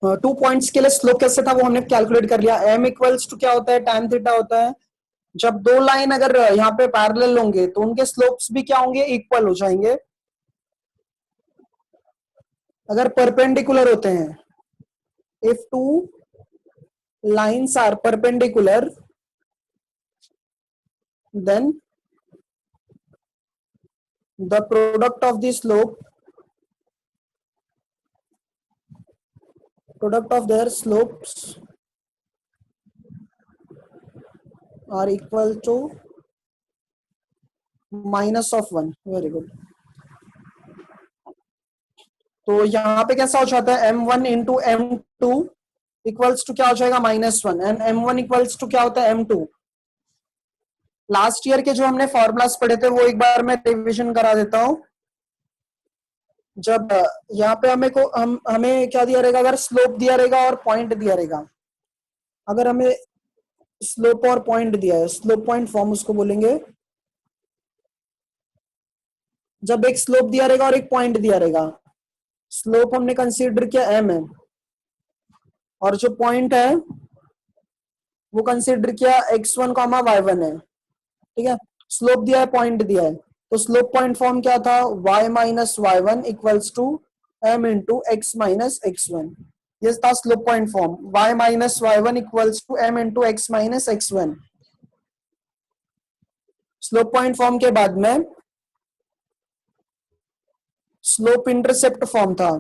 Two points के लिए slope कैसे था वो हमने कैलकुलेट कर लिया। एम इक्वल्स टू क्या होता है, tan थीटा होता है। जब दो लाइन अगर यहाँ पे पैरेलल होंगे तो उनके स्लोप्स भी क्या होंगे, इक्वल हो जाएंगे। अगर परपेंडिकुलर होते हैं, if two lines are perpendicular then the product of the product of their slopes are equal to -1। Very good. तो यहाँ पे कैसा हो जाता है, m1 into m2 equals to क्या हो जाएगा, -1, एंड m1 इक्वल्स टू क्या होता है, m2। लास्ट ईयर के जो हमने फॉर्मूलास पढ़े थे वो एक बार मैं रिविजन करा देता हूं। जब यहाँ पे हमें क्या दिया रहेगा, अगर स्लोप दिया रहेगा और पॉइंट दिया रहेगा। अगर हमें स्लोप और पॉइंट दिया है, स्लोप पॉइंट फॉर्म उसको बोलेंगे। जब एक स्लोप दिया रहेगा और एक पॉइंट दिया रहेगा, स्लोप हमने कंसीडर किया m है और जो पॉइंट है वो कंसीडर किया x1, y1 है। ठीक है, स्लोप दिया है, पॉइंट दिया है, तो स्लोप पॉइंट फॉर्म क्या था, y minus y1 equals to m into x minus x1। ये था slope point form, y minus y1 equals to m into x minus x1। Slope point form के बाद में स्लोप इंटरसेप्ट फॉर्म था।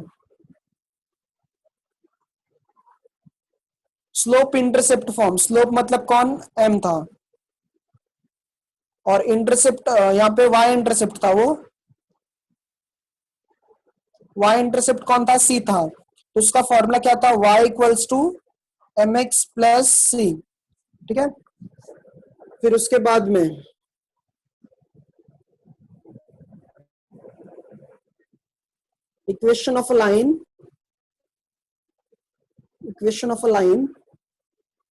Slope intercept form, slope मतलब कौन, m था, और इंटरसेप्ट यहाँ पे y इंटरसेप्ट था, वो y इंटरसेप्ट कौन था, c था। तो उसका फॉर्मूला क्या था, y equals to mx plus c। ठीक है, फिर उसके बाद में equation of a line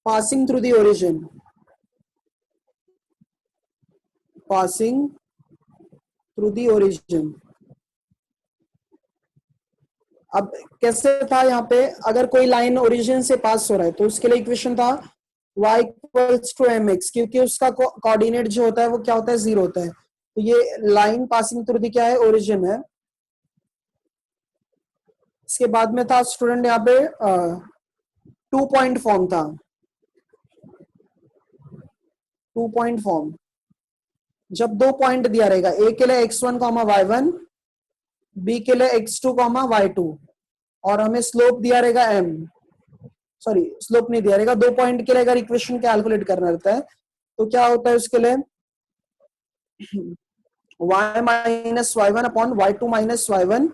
passing through the origin, passing through the origin। अब कैसे था, यहाँ पे अगर कोई लाइन ओरिजिन से पास हो रहा है तो उसके लिए इक्वेशन था y इक्वल्स टू mx, क्योंकि उसका कोऑर्डिनेट जो होता है वो क्या होता है, 0 होता है। तो ये लाइन पासिंग थ्रू दी क्या है, ओरिजिन है। इसके बाद में था स्टूडेंट यहाँ पे 2 पॉइंट फॉर्म था। 2 पॉइंट फॉर्म, जब 2 पॉइंट दिया रहेगा, ए के लिए x1, y1, बी के लिए x2, y2, और हमें स्लोप दिया रहेगा m, सॉरी स्लोप नहीं दिया रहेगा, 2 पॉइंट के लिए अगर इक्वेशन कैलकुलेट करना रहता है तो क्या होता है उसके लिए, y minus y1 upon y2 minus y1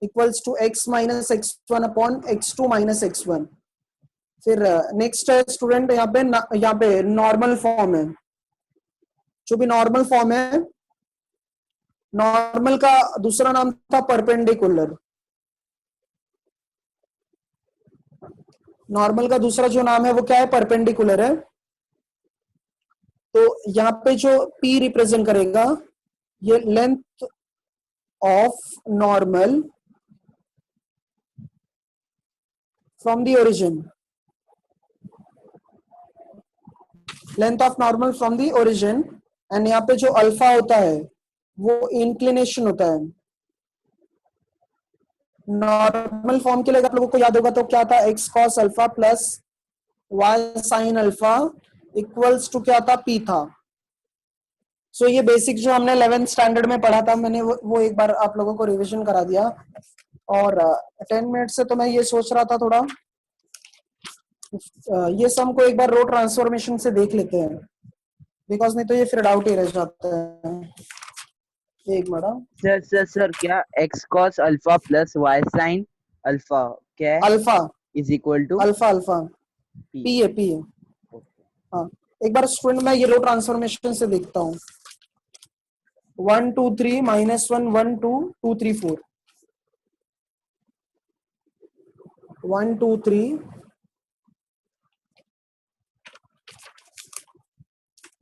equals to x minus x1 upon x2 minus x1। फिर नेक्स्ट है स्टूडेंट यहाँ पे नॉर्मल फॉर्म है। जो भी नॉर्मल फॉर्म है, नॉर्मल का दूसरा नाम था परपेंडिकुलर। नॉर्मल का दूसरा जो नाम है वो क्या है, परपेंडिकुलर है। तो यहाँ पे जो p रिप्रेजेंट करेगा, ये length of normal from the origin, length of normal from the origin. And यहाँ पे जो अल्फा होता है वो इंक्लिनेशन होता है। नॉर्मल फॉर्म के लिए आप लोगों को याद होगा तो क्या था, x cos alpha plus y sin alpha equals to क्या था, पी था। सो ये बेसिक जो हमने 11th स्टैंडर्ड में पढ़ा था, मैंने वो एक बार आप लोगों को रिवीजन करा दिया। और 10 मिनट से तो मैं ये सोच रहा था थोड़ा ये सम को एक बार रो ट्रांसफॉर्मेशन से देख लेते हैं, बिकॉज नहीं तो ये फिर डाउट ही रह जाता है। एक मिनट सर क्या x cos alpha plus y sin alpha क्या है, alpha is equal to alpha alpha p है। हाँ, एक बार स्टूडेंट मैं ये रो ट्रांसफॉर्मेशन से देखता हूँ। 1 2 3 -1 1 2 2 3 4 1 2 3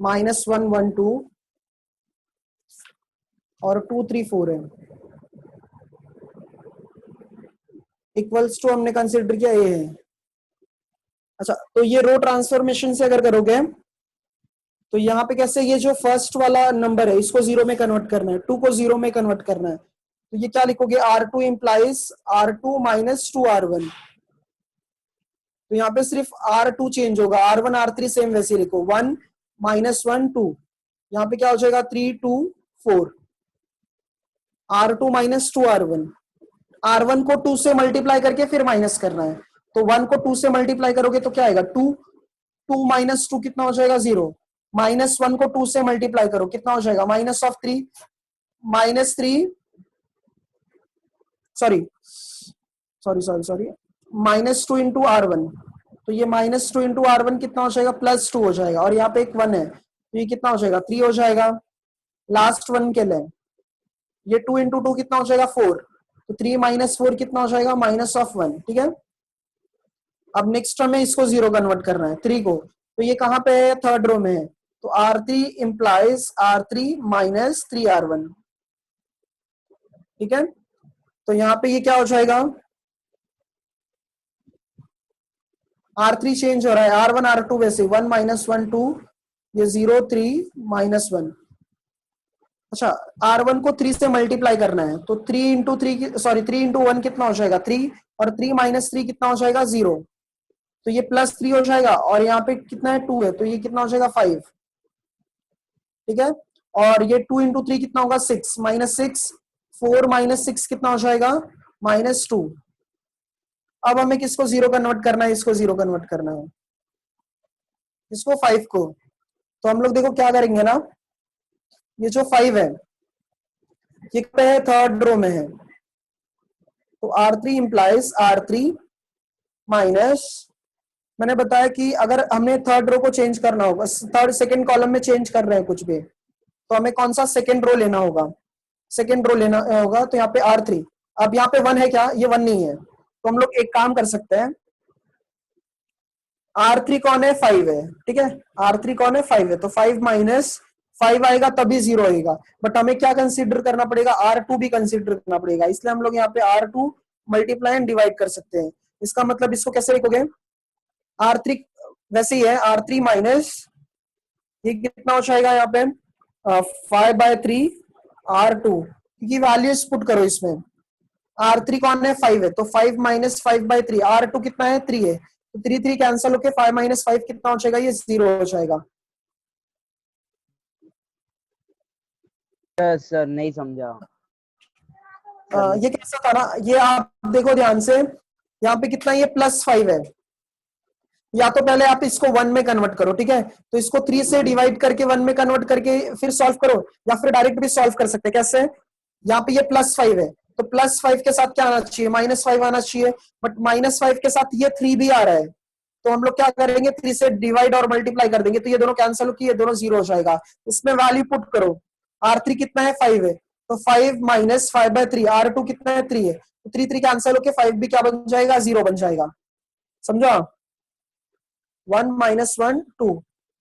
-1 1 2 और 2 3 4 है। इक्वल्स टू हमने कंसिडर किया ए है। अच्छा, तो ये रो ट्रांसफॉर्मेशन से अगर करोगे तो यहाँ पे कैसे, ये जो फर्स्ट वाला नंबर है इसको जीरो में कन्वर्ट करना है, 2 को जीरो में कन्वर्ट करना है, तो ये क्या लिखोगे, R2 implies R2 minus 2R1। तो यहाँ पे सिर्फ R2 चेंज होगा, R1 R3 सेम वैसे लिखो, 1 माइनस 1 2, यहाँ पे क्या हो जाएगा 3 2 4, R2 माइनस 2R1। R1 को 2 से मल्टीप्लाई करके फिर माइनस करना है, तो 1 को 2 से मल्टीप्लाई करोगे तो क्या आएगा 2, 2 माइनस 2 कितना हो जाएगा 0, माइनस 1 को 2 से मल्टीप्लाई करो कितना हो जाएगा minus of 3, minus 3 sorry sorry sorry sorry minus 2 into R1, तो ये माइनस 2 इंटू R1 कितना हो जाएगा प्लस 2 हो जाएगा, और यहाँ पे एक 1 है तो ये कितना हो जाएगा 3 हो जाएगा। लास्ट 1 के लिए ये 2 इंटू 2 कितना हो जाएगा 4, तो 3 माइनस 4 कितना हो जाएगा माइनस ऑफ 1, ठीक है। अब नेक्स्ट हमें इसको जीरो कन्वर्ट करना है 3 को, तो ये कहां पे है, थर्ड रो में है, तो R3 implies R3 minus 3R1, ठीक है। तो यहाँ पे ये क्या हो जाएगा, R3 चेंज हो रहा है, R1 R2 वैसे 1 माइनस 1 2, ये 0 3 माइनस 1। अच्छा, R1 को 3 से मल्टीप्लाई करना है, तो 3 इंटू 3 सॉरी 3 इंटू 1 कितना हो जाएगा 3, और 3 माइनस 3 कितना हो जाएगा 0, तो ये प्लस 3 हो जाएगा, और यहाँ पे कितना है 2 है, तो ये कितना हो जाएगा 5, ठीक है। और ये 2 इंटू 3 कितना होगा 6, माइनस 6, 4 माइनस 6 कितना हो जाएगा माइनस 2। अब हमें किसको जीरो कन्वर्ट करना है, इसको जीरो कन्वर्ट करना है, इसको 5 को, तो हम लोग देखो क्या करेंगे ना, ये जो 5 है ये पे है थर्ड रो में है, तो R3 इंप्लाइज R3 माइनस, मैंने बताया कि अगर हमने थर्ड रो को चेंज करना होगा, थर्ड सेकंड कॉलम में चेंज कर रहे हैं कुछ भी, तो हमें कौन सा सेकंड रो लेना होगा, सेकंड रो लेना होगा, तो यहाँ पे R3, अब यहाँ पे 1 है क्या, ये 1 नहीं है, तो हम लोग एक काम कर सकते हैं, R3 कौन है 5 है, ठीक है, R3 कौन है 5 है, तो 5 माइनस 5 आएगा तभी 0 आएगा, बट हमें क्या कंसीडर करना पड़ेगा, R2 भी कंसीडर करना पड़ेगा, इसलिए हम लोग यहाँ पे R2 मल्टीप्लाई एंड डिवाइड कर सकते हैं। इसका मतलब इसको कैसे लिखोगे, R3 वैसे ही है, R3 माइनस ये कितना हो जाएगा यहाँ पे 5/3 R2, क्योंकि वैल्यूज पुट करो इसमें, R3 कौन है 5 है, तो 5 माइनस 5/3, R2 कितना है 3 है, तो 3 3 कैंसिल होके 5 माइनस 5 कितना हो जाएगा, ये 0 हो जाएगा। सर नहीं समझा। ये कैसा था ना, ये आप देखो ध्यान से, यहाँ पे कितना, ये +5 है, या तो पहले आप इसको 1 में कन्वर्ट करो, ठीक है, तो इसको 3 से डिवाइड करके 1 में कन्वर्ट करके फिर सॉल्व करो, या फिर डायरेक्ट भी सॉल्व कर सकते हैं, कैसे, यहाँ पे ये +5 है, तो +5 के साथ क्या आना चाहिए -5 आना चाहिए, बट -5 के साथ ये 3 भी आ रहा है, तो हम लोग क्या करेंगे 3 से डिवाइड और मल्टीप्लाई कर देंगे, तो ये दोनों कैंसिल होकर ये दोनों 0 हो जाएगा। इसमें वैल्यू पुट करो, R3 कितना है 5 है, तो 5 माइनस 5/3, R2 कितना है 3 है, तो 3 3 कैंसिल होकर 5 भी क्या बन जाएगा 0 बन जाएगा, समझा, 1 माइनस 1 2,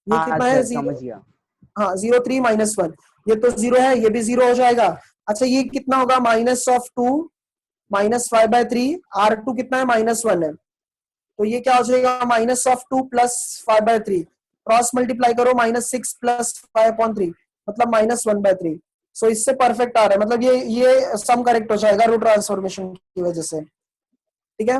ये हाँ कितना है सर 0, समझ गया। हाँ 0 3 माइनस 1, ये तो 0 है, ये भी 0 हो जाएगा। अच्छा, ये कितना होगा -2 माइनस 5/3, R2 कितना है -1 है, तो ये क्या हो जाएगा -2 प्लस 5/3, क्रॉस मल्टीप्लाई करो -6 प्लस 5/3 मतलब -1/3। सो इससे परफेक्ट आ रहा है, मतलब ये सम करेक्ट हो जाएगा रो ट्रांसफॉर्मेशन की वजह से, ठीक है।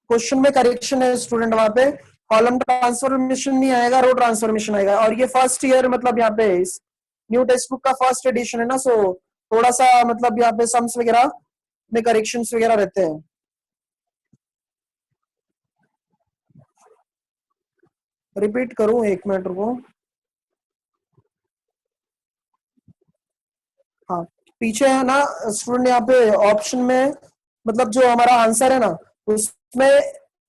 क्वेश्चन में करेक्शन है स्टूडेंट, वहां पे कॉलम ट्रांसफॉर्मेशन नहीं आएगा, रो ट्रांसफॉर्मेशन आएगा, और ये फर्स्ट ईयर मतलब यहाँ पे इस न्यू टेक्स्ट बुक का फर्स्ट एडिशन है ना, सो थोड़ा सा मतलब यहाँ पे सम्स वगैरह में करेक्शंस वगैरह रहते हैं। रिपीट करूं, 1 मिनट रुको, हाँ पीछे है ना स्टूडेंट, यहाँ पे ऑप्शन में मतलब जो हमारा आंसर है ना उसमें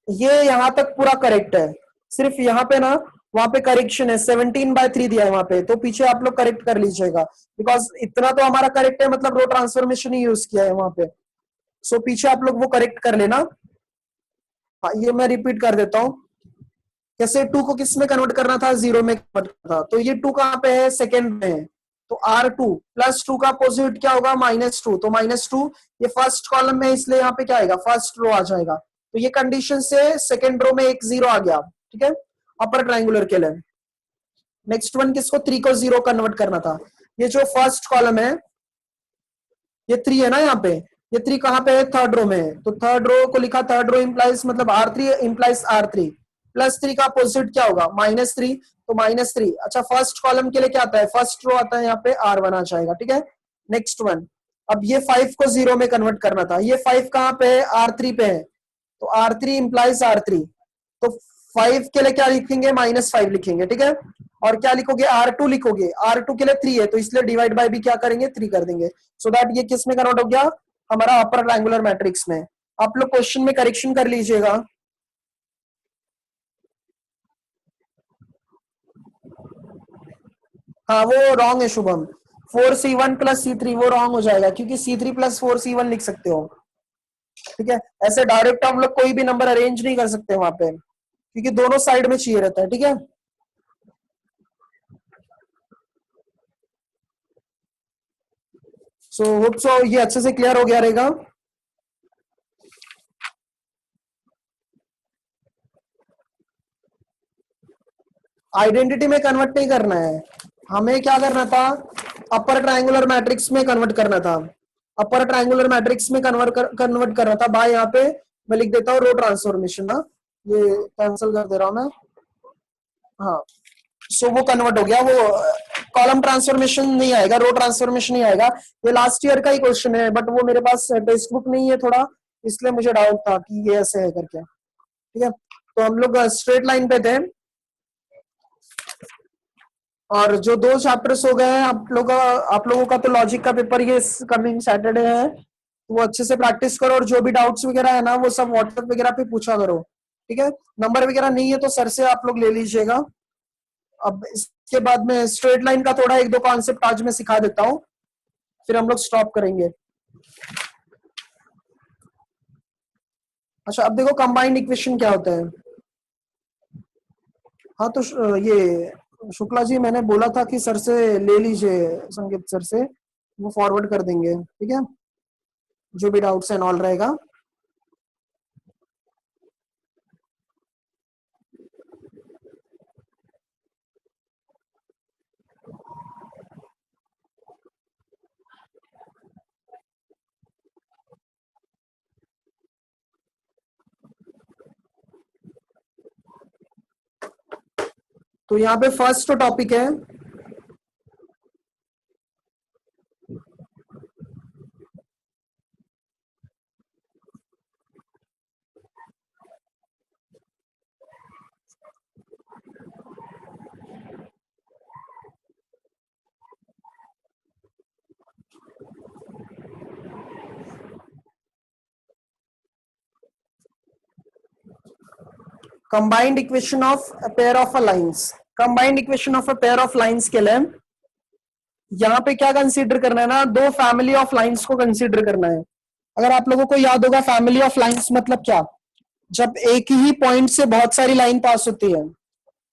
ये यहाँ तक पूरा करेक्ट है, सिर्फ यहाँ पे ना वहां पे करेक्शन है 17/3 दिया है वहां पे, तो पीछे आप लोग करेक्ट कर लीजिएगा, बिकॉज इतना तो हमारा करेक्ट है, मतलब रो ट्रांसफॉर्मेशन ही यूज किया है वहां पे, सो पीछे आप लोग वो करेक्ट कर लेना। हाँ ये मैं रिपीट कर देता हूँ, कैसे 2 को किस में कन्वर्ट करना था, 0 में कन्वर्ट करना था, तो ये 2 कहाँ पे है सेकेंड में है, तो R2 +2 का अपोजिट क्या होगा -2, तो -2 ये फर्स्ट कॉलम में, इसलिए यहाँ पे क्या आएगा फर्स्ट रो आ जाएगा। तो ये कंडीशन से सेकेंड रो में एक 0 आ गया, ठीक है, अपर ट्राइंगुलर के लिए। नेक्स्ट वन किसको 3 को 0 कन्वर्ट करना था। ये जो फर्स्ट कॉलम है ये 3 है ना, यहाँ पे ये 3 कहाँ पे है थर्ड रो में है, तो थर्ड रो को लिखा, थर्ड रो इंप्लाइज मतलब R3 इंप्लाइज R3 +3 का अपोजिट क्या होगा -3, तो -3। अच्छा फर्स्ट कॉलम के लिए क्या आता है फर्स्ट रो आता है, यहाँ पे R1 आ जाएगा, ठीक है। नेक्स्ट वन, अब ये 5 को 0 में कन्वर्ट करना था, ये 5 कहाँ पे है R3 पे है, तो R3 इंप्लाइज R3, तो 5 के लिए क्या लिखेंगे -5 लिखेंगे, ठीक है। और क्या लिखोगे R2 लिखोगे, R2 के लिए 3 है तो इसलिए डिवाइड बाय भी क्या करेंगे 3 कर देंगे, सो दैट ये किस में कन्वर्ट हो गया हमारा अपर ट्रायंगुलर मैट्रिक्स में। आप लोग क्वेश्चन में करेक्शन कर लीजिएगा। हाँ वो रॉन्ग है शुभम, 4C1 + C3 वो रॉन्ग हो जाएगा, क्योंकि C3 + 4C1 लिख सकते हो, ठीक है। ऐसे डायरेक्ट हम लोग कोई भी नंबर अरेंज नहीं कर सकते वहां पे, क्योंकि दोनों साइड में चाहिए रहता है, ठीक है। सो होप सो ये अच्छे से क्लियर हो गया रहेगा। आइडेंटिटी में कन्वर्ट नहीं करना है, हमें क्या करना था अपर ट्रायंगुलर मैट्रिक्स में कन्वर्ट करना था, अपर ट्रायंगुलर मैट्रिक्स में कन्वर्ट करना था बाय, यहाँ पे मैं लिख देता हूँ रो ट्रांसफॉर्मेशन ना, ये कैंसिल कर दे रहा हूं मैं, हाँ। सो वो कन्वर्ट हो गया, वो कॉलम ट्रांसफॉर्मेशन नहीं आएगा, रो ट्रांसफॉर्मेशन नहीं आएगा। ये लास्ट ईयर का ही क्वेश्चन है, बट वो मेरे पास टेक्स्ट बुक नहीं है थोड़ा, इसलिए मुझे डाउट था कि ये ऐसे है करके, ठीक है। तो हम लोग स्ट्रेट लाइन पे थे, और जो 2 चैप्टर्स हो गए हैं आप लोगों का तो लॉजिक का पेपर ये कमिंग सैटरडे है, वो अच्छे से प्रैक्टिस करो, और जो भी डाउट्स वगैरह है ना वो सब व्हाट्सएप वगैरह पे पूछा करो, ठीक है। नंबर वगैरह नहीं है तो सर से आप लोग ले लीजिएगा। अब इसके बाद में स्ट्रेट लाइन का थोड़ा 1-2 कॉन्सेप्ट आज मैं सिखा देता हूँ, फिर हम लोग स्टॉप करेंगे। अच्छा अब देखो कंबाइंड इक्वेशन क्या होता है। हाँ तो ये शुक्ला जी मैंने बोला था कि सर से ले लीजिए, संगीत सर से, वो फॉरवर्ड कर देंगे, ठीक है, जो भी डाउट्स एंड ऑल रहेगा। तो यहाँ पे फर्स्ट टॉपिक है combined equation of a pair of a lines. Combined equation of a pair of lines के लिए यहाँ पे क्या कंसीडर करना है ना, 2 फैमिली ऑफ लाइंस को कंसीडर करना है। अगर आप लोगों को याद होगा फैमिली ऑफ लाइंस मतलब क्या, जब एक ही पॉइंट से बहुत सारी लाइन पास होती है,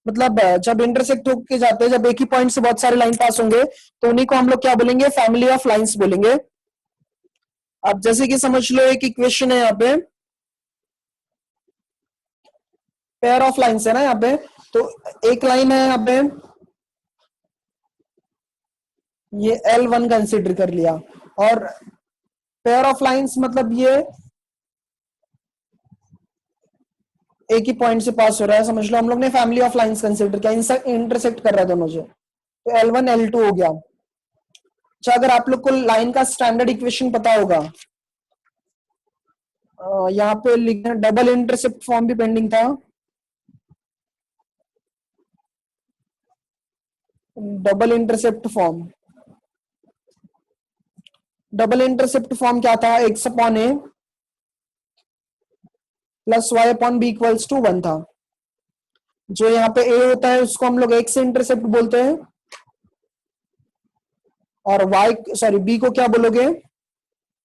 मतलब जब इंटरसेक्ट होके जाते हैं, जब एक ही पॉइंट से बहुत सारे लाइन पास होंगे तो उन्हीं को हम लोग क्या बोलेंगे फैमिली ऑफ लाइंस बोलेंगे। अब जैसे कि समझ लो एक इक्वेशन है यहाँ पे, पेयर ऑफ लाइंस है ना यहाँ पे, तो एक लाइन है यहाँ पे, ये L1 कंसिडर कर लिया, और पेयर ऑफ लाइंस मतलब ये एक ही पॉइंट से पास हो रहा है, समझ लो हम लोग ने फैमिली ऑफ लाइंस कंसिडर किया, इंटरसेक्ट कर रहा है दोनों से, तो L1 L2 हो गया। अच्छा अगर आप लोग को लाइन का स्टैंडर्ड इक्वेशन पता होगा, यहाँ पे लिखना डबल इंटरसेप्ट फॉर्म भी पेंडिंग था, double intercept form, double intercept form क्या था, x/a + y/b = 1 था। जो यहाँ पे a होता है उसको हम लोग x इंटरसेप्ट बोलते हैं, और b को क्या बोलोगे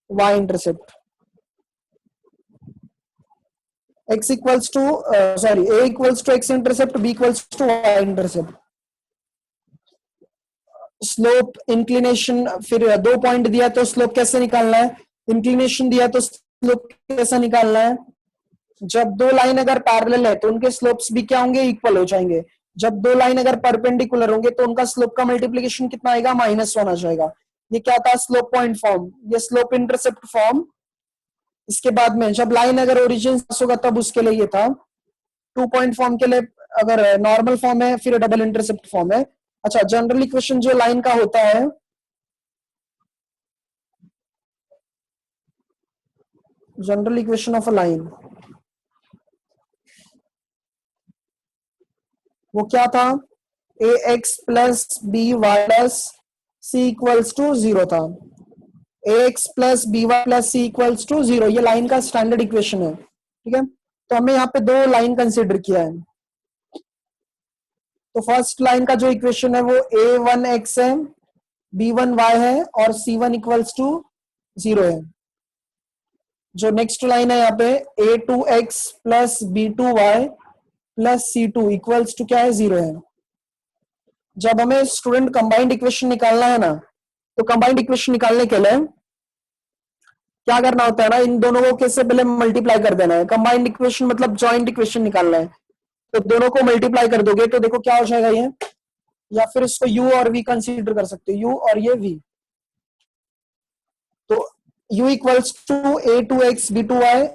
y intercept. a = x intercept, b = y intercept. Slope inclination, फिर 2 पॉइंट दिया तो स्लोप कैसे निकालना है, इंक्लिनेशन दिया तो स्लोप कैसे निकालना है। जब दो लाइन अगर पैरेलल है तो उनके स्लोप्स भी क्या होंगे, इक्वल हो जाएंगे। जब दो लाइन अगर परपेंडिकुलर होंगे तो उनका स्लोप का मल्टीप्लीकेशन कितना आएगा, -1 आ जाएगा। ये क्या था, स्लोप पॉइंट फॉर्म, ये स्लोप इंटरसेप्ट फॉर्म। इसके बाद में जब लाइन अगर ओरिजिन होगा तब उसके लिए ये था। 2 पॉइंट फॉर्म के लिए अगर नॉर्मल फॉर्म है फिर डबल इंटरसेप्ट फॉर्म है। अच्छा, जनरल इक्वेशन जो लाइन का होता है, general equation of a line, वो क्या था, A X plus B Y plus C equals to 0 था। A X plus B Y plus C equals to 0, ये लाइन का स्टैंडर्ड इक्वेशन है। ठीक है, तो हमने यहाँ पे दो लाइन कंसिडर किया है। तो फर्स्ट लाइन का जो इक्वेशन है वो a1x है, b1y है और c1 इक्वल्स टू 0 है। जो नेक्स्ट लाइन है यहाँ पे a2x plus b2y plus c2 equals to क्या है, 0 है। जब हमें स्टूडेंट कंबाइंड इक्वेशन निकालना है ना, तो कंबाइंड इक्वेशन निकालने के लिए क्या करना होता है ना, इन दोनों को कैसे पहले मल्टीप्लाई कर देना है। कंबाइंड इक्वेशन मतलब जॉइंट इक्वेशन निकालना है, तो दोनों को मल्टीप्लाई कर दोगे तो देखो क्या हो जाएगा ये, या फिर इसको u और v कंसीडर कर सकते हो, u और ये v। तो u equals to a2x b2y,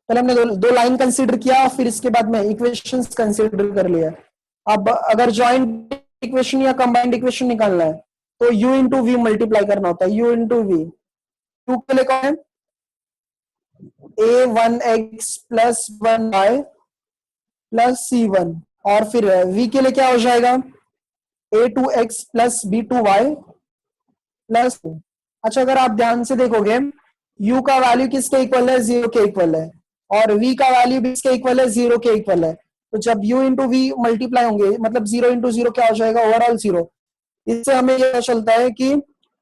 पहले हमने दो लाइन कंसीडर किया, फिर इसके बाद में इक्वेशंस कंसीडर कर लिया। अब अगर जॉइंट इक्वेशन या कंबाइंड इक्वेशन निकालना है तो u इंटू वी मल्टीप्लाई करना होता है, u इंटू वी। टू के लिए कौन है, a1x plus 1y plus c1, और फिर v के लिए क्या हो जाएगा, a2x प्लस b2y प्लस। अच्छा, अगर आप ध्यान से देखोगे u का वैल्यू किसके इक्वल है, 0 के इक्वल है, और v का वैल्यू भी इसके इक्वल है, 0 के इक्वल है। तो जब u इंटू वी मल्टीप्लाई होंगे मतलब 0 इंटू 0 क्या हो जाएगा, ओवरऑल 0। इससे हमें यह पता चलता है कि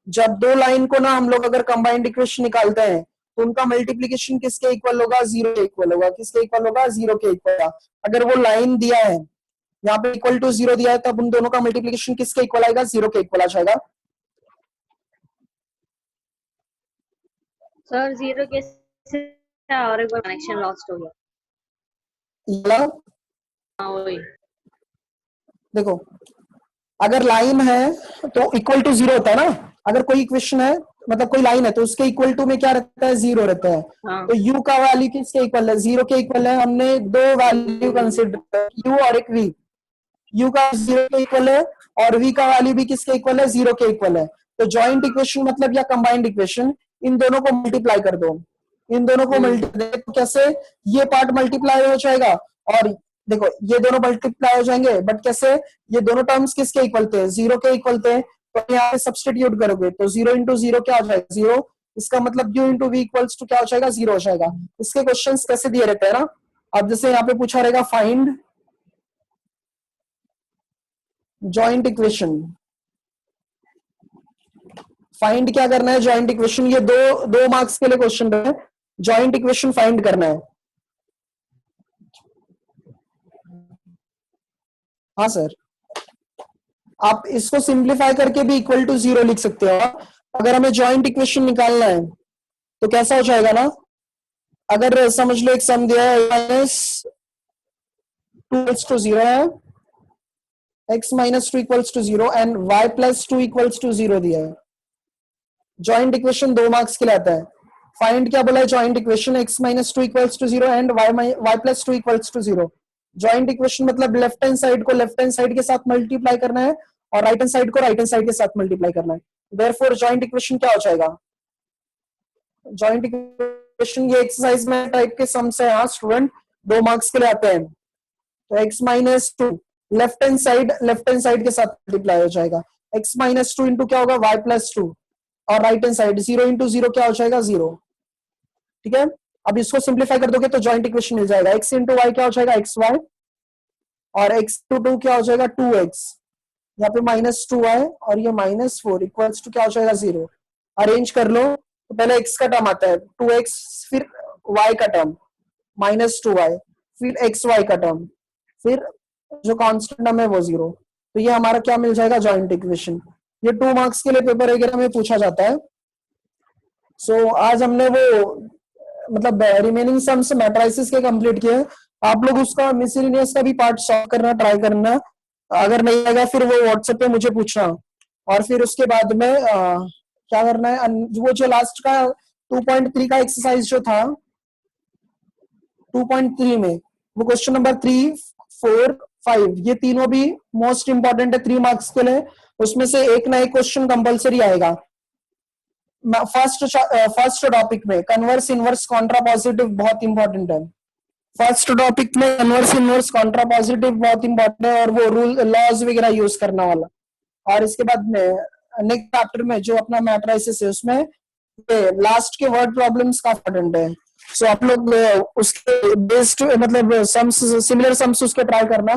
जब दो लाइन को ना हम लोग अगर कंबाइंड इक्वेशन निकालते हैं तो उनका मल्टीप्लीकेशन किसके इक्वल होगा, 0 के इक्वल होगा। किसके इक्वल होगा, 0 के इक्वल होगा। अगर वो लाइन दिया है यहाँ पे इक्वल टू 0 दिया है, तब उन दोनों का मल्टीप्लीकेशन किसके इक्वल आएगा, 0 के इक्वल आ जाएगा। सर 0 कैसे, और एक बार कनेक्शन लॉस्ट हो गया। हाँ वही, देखो अगर लाइन है तो इक्वल टू 0 होता है ना, अगर कोई इक्वेशन है मतलब कोई लाइन है तो उसके इक्वल टू में क्या रहता है, 0 रहता है। हाँ। तो u का वैल्यू किसके इक्वल है, 0 के इक्वल है। हमने दो वैल्यू कंसिडर, u और एक v। u का 0 के इक्वल है और v का वैल्यू भी किसके इक्वल है, 0 के इक्वल है। तो जॉइंट इक्वेशन मतलब या कंबाइंड इक्वेशन, इन दोनों को मल्टीप्लाई कर दो, इन दोनों को मल्टीप्लाई तो कैसे, ये पार्ट मल्टीप्लाई हो जाएगा और देखो ये दोनों मल्टीप्लाई हो जाएंगे, बट कैसे, ये दोनों टर्म्स किसके इक्वल थे, 0 के इक्वल थे। तो यहाँ पे सब्सटीट्यूट करोगे तो 0 इंटू 0 क्या हो जाएगा, 0। इसका मतलब u into v equals to क्या हो जाएगा, 0 हो जाएगा। इसके क्वेश्चंस कैसे दिए रहते हैं ना, अब जैसे यहाँ पे पूछा रहेगा फाइंड जॉइंट इक्वेशन, फाइंड क्या करना है, जॉइंट इक्वेशन। ये दो मार्क्स के लिए क्वेश्चन है, जॉइंट इक्वेशन फाइंड करना है। हाँ सर, आप इसको सिंप्लीफाई करके भी इक्वल टू 0 लिख सकते हो। अगर हमें जॉइंट इक्वेशन निकालना है तो कैसा हो जाएगा ना, अगर समझ लो एक सम दिया है -2 = 0 है, x - 2 = 0 एंड y + 2 = 0 दिया है। जॉइंट इक्वेशन 2 मार्क्स के लिए आता है। फाइंड क्या बोला है, joint equation x - 2 = 0 and y + 2 = 0। Joint equation मतलब लेफ्ट हैंड साइड को लेफ्ट हैंड साइड के साथ मल्टीप्लाई करना है और राइट हैंड साइड को राइट हैंड साइड के साथ मल्टीप्लाई करना है। देयरफॉर जॉइंट इक्वेशन क्या हो जाएगा, जॉइंट इक्वेशन ये एक्सरसाइज में टाइप के सम्स है, हाँ स्टूडेंट 2 मार्क्स के लिए आते हैं। तो x - 2 लेफ्ट हैंड साइड के साथ मल्टीप्लाई हो जाएगा। x - 2 इंटू क्या होगा, y + 2 और राइट हैंड साइड 0 इंटू 0 क्या हो जाएगा, 0। ठीक है, अब इसको सिंप्लीफाई कर दोगे तो जॉइंट इक्वेशन मिल जाएगा। x इंटू वाई क्या हो जाएगा, xy, और x टू 2 क्या हो जाएगा, 2x। यहाँ पे -2y और ये -4 इक्वल्स टू क्या हो जाएगा, 0। अरेंज कर लो तो पहले x का टर्म आता है 2x, फिर y का टर्म -2y, फिर xy का टर्म फिर जो कांस्टेंट टर्म है वो 0। तो ये हमारा क्या मिल जाएगा, जॉइंट इक्वेशन। ये 2 मार्क्स के लिए पेपर वगैरह में पूछा जाता है। सो आज हमने वो मतलब रिमेनिंग सम्स मैट्रिसेस के कंप्लीट किए। आप लोग उसका मिसलिनियस का भी पार्ट सॉल्व करना ट्राई करना, अगर नहीं आएगा फिर वो व्हाट्सएप पे मुझे पूछना। और फिर उसके बाद में क्या करना है, वो जो लास्ट का 2.3 का एक्सरसाइज जो था 2.3 में, वो क्वेश्चन नंबर 3, 4, 5 ये तीनों भी मोस्ट इंपॉर्टेंट है 3 मार्क्स के लिए। उसमें से एक ना एक क्वेश्चन कंपलसरी आएगा। फर्स्ट टॉपिक में कन्वर्स इनवर्स कॉन्ट्रा पॉजिटिव बहुत इंपॉर्टेंट है। फर्स्ट टॉपिक में कन्वर्स इनवर्स कॉन्ट्रा पॉजिटिव बहुत इंपॉर्टेंट है, और वो रूल लॉज वगैरह यूज करने वाला। और इसके बाद में नेक्स्ट चैप्टर में जो अपना मैट्रिसेस है उसमें लास्ट के वर्ड प्रॉब्लम्स का इंपॉर्टेंट है। सो आप लोग उसके बेस्ड मतलब सम्स, सिमिलर सम्स उसके ट्राई करना।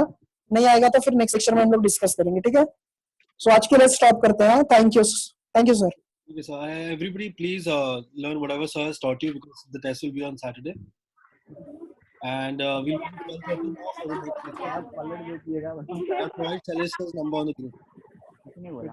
नहीं आएगा तो फिर नेक्स्ट सेक्शन में हम लोग डिस्कस करेंगे, ठीक है। सो आज के लिए स्टॉप करते हैं। Thank you sir. Okay, so everybody please learn whatever sir has taught you, because the test will be on Saturday. And we'll be 12:30 now for the next session. आप पलट देती है I'll provide Shailesh sir's number on the group. कितने बोला